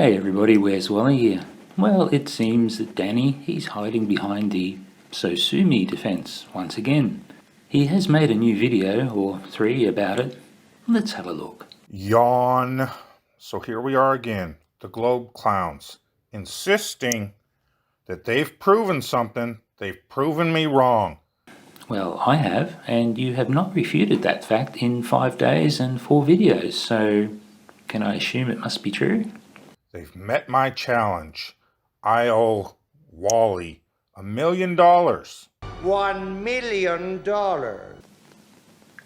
Hey everybody, where's Wally here? Well, it seems that Danny, he's hiding behind the "So Sue Me" defense once again. He has made a new video, or 3, about it. Let's have a look. Yawn. So here we are again, the Globe Clowns, insisting that they've proven something. They've proven me wrong. Well, I have, and you have not refuted that fact in 5 days and 4 videos, so can I assume it must be true? They've met my challenge. I owe Wally $1 million. $1 million.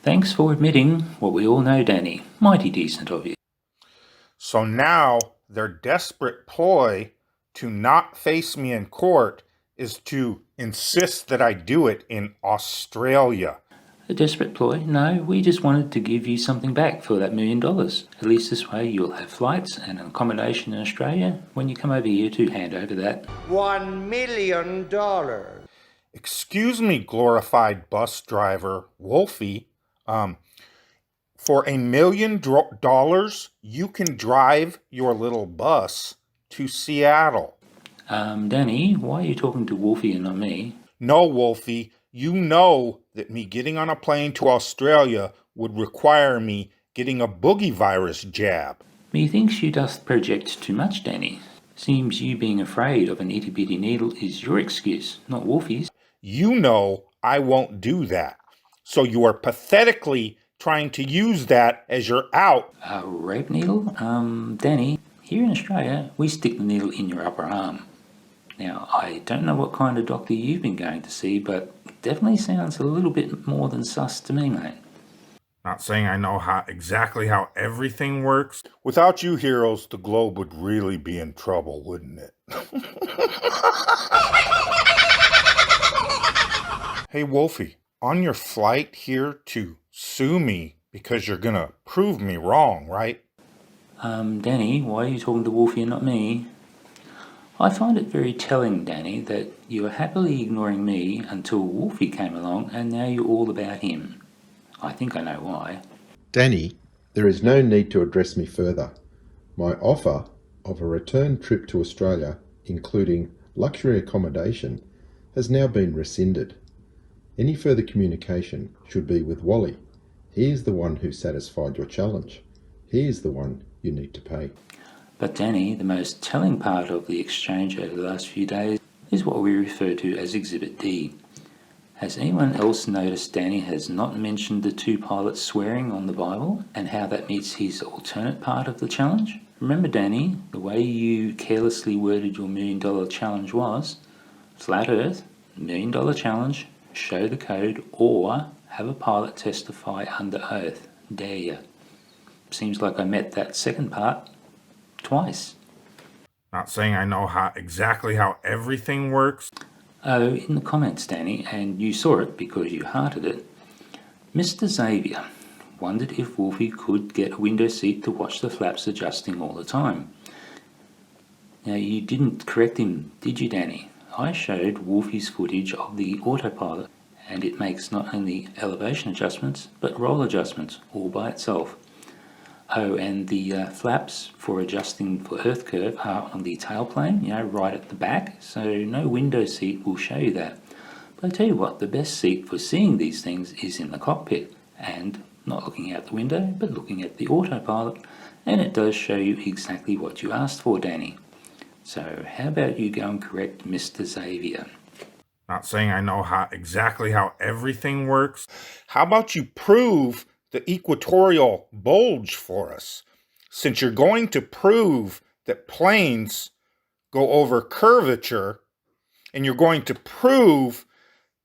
Thanks for admitting what we all know, Danny. Mighty decent of you. So now their desperate ploy to not face me in court is to insist that I do it in Australia. A desperate ploy? No, we just wanted to give you something back for that $1 million. At least this way you'll have flights and an accommodation in Australia when you come over here to hand over that $1 million. Excuse me, glorified bus driver Wolfie. For $1 million, you can drive your little bus to Seattle. Danny, why are you talking to Wolfie and not me? No, Wolfie, you know that me getting on a plane to Australia would require me getting a boogie virus jab. Methinks you doth project too much, Danny. Seems you being afraid of an itty-bitty needle is your excuse, not Wolfie's. You know I won't do that. So you are pathetically trying to use that as your out. A rape needle? Danny, here in Australia, we stick the needle in your upper arm. Now, I don't know what kind of doctor you've been going to see, but it definitely sounds a little bit more than sus to me, mate. Not saying I know exactly how everything works. Without you heroes, the globe would really be in trouble, wouldn't it? Hey, Wolfie, on your flight here to sue me because you're gonna prove me wrong, right? Danny, why are you talking to Wolfie and not me? I find it very telling, Danny, that you are happily ignoring me until Wolfie came along and now you're all about him. I think I know why. Danny, there is no need to address me further. My offer of a return trip to Australia, including luxury accommodation, has now been rescinded. Any further communication should be with Wally. He is the one who satisfied your challenge. He is the one you need to pay. But Danny, the most telling part of the exchange over the last few days is what we refer to as Exhibit D. Has anyone else noticed Danny has not mentioned the 2 pilots swearing on the Bible and how that meets his alternate part of the challenge? Remember, Danny, the way you carelessly worded your $1 million challenge was flat earth, $1 million challenge, show the code, or have a pilot testify under oath. Dare ya. Seems like I met that second part twice. Not saying I know exactly how everything works. Oh, in the comments, Danny, and you saw it because you hearted it. Mr. Xavier wondered if Wolfie could get a window seat to watch the flaps adjusting all the time. Now, you didn't correct him, did you, Danny? I showed Wolfie's footage of the autopilot, and it makes not only elevation adjustments, but roll adjustments all by itself. Oh, and the flaps for adjusting for earth curve are on the tailplane, right at the back, so no window seat will show you that. But I tell you what, the best seat for seeing these things is in the cockpit, and not looking out the window, but looking at the autopilot, and it does show you exactly what you asked for, Danny. So how about you go and correct Mr. Xavier? Not saying I know exactly how everything works. How about you prove the equatorial bulge for us? Since you're going to prove that planes go over curvature, and you're going to prove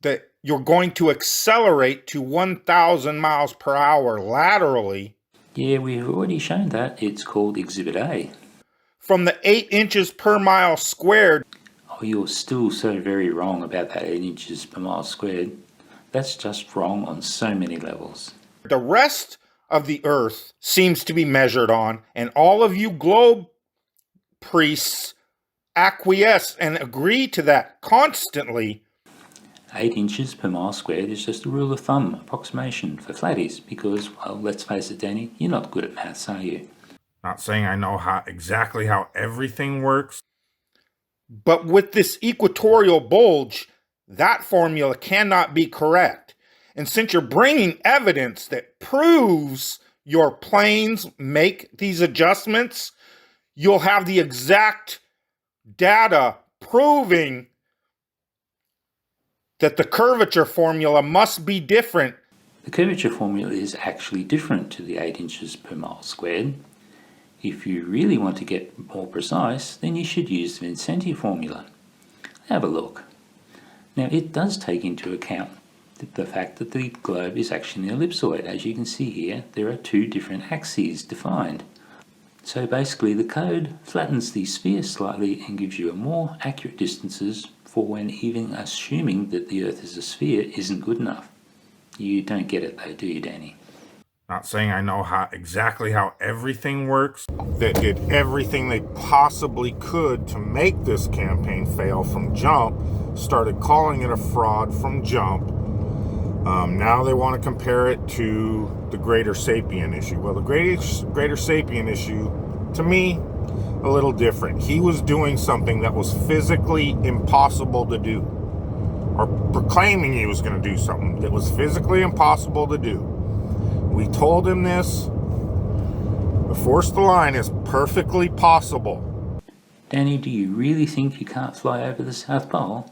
that you're going to accelerate to 1,000 miles per hour laterally. Yeah, we've already shown that. It's called Exhibit A. From the 8 inches per mile squared. Oh, you're still so very wrong about that 8 inches per mile squared. That's just wrong on so many levels. The rest of the earth seems to be measured on, and all of you globe priests acquiesce and agree to that constantly. 8 inches per mile squared is just a rule of thumb approximation for flatties because, well, let's face it, Danny, you're not good at maths, are you? Not saying I know exactly how everything works. But with this equatorial bulge, that formula cannot be correct. And since you're bringing evidence that proves your planes make these adjustments, you'll have the exact data proving that the curvature formula must be different. The curvature formula is actually different to the 8 inches per mile squared. If you really want to get more precise, then you should use the Vincenti formula. Have a look. Now it does take into account the fact that the globe is actually an ellipsoid. As you can see here, there are 2 different axes defined. So basically the code flattens the sphere slightly and gives you a more accurate distances for when even assuming that the Earth is a sphere isn't good enough. You don't get it though, do you, Danny? Not saying I know exactly how everything works. That did everything they possibly could to make this campaign fail from jump. Started calling it a fraud from jump. Now they want to compare it to the Greater Sapien issue. Well, the Greater Sapien issue, to me, a little different. He was doing something that was physically impossible to do. Or proclaiming he was going to do something that was physically impossible to do. We told him this. The force the line is perfectly possible. Danny, do you really think you can't fly over the South Pole?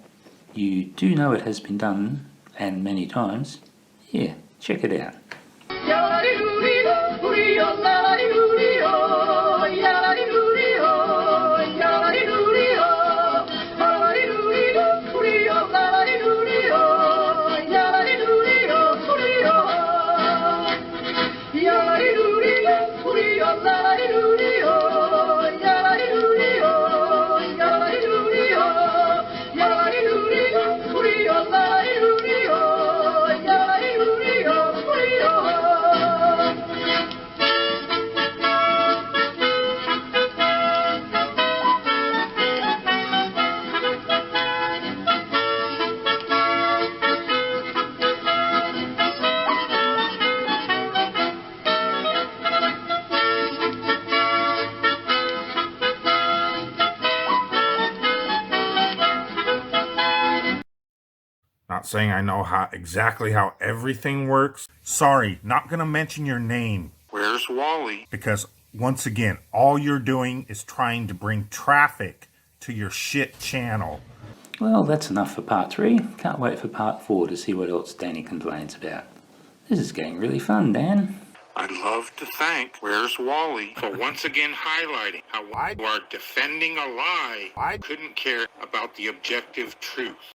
You do know it has been done, and many times. Here, check it out. Not saying I know exactly how everything works. Sorry, not going to mention your name. Where's Wally? Because, once again, all you're doing is trying to bring traffic to your shit channel. Well, that's enough for part 3. Can't wait for part 4 to see what else Danny complains about. This is getting really fun, Dan. I'd love to thank Where's Wally for once again highlighting how you are defending a lie. I couldn't care about the objective truth.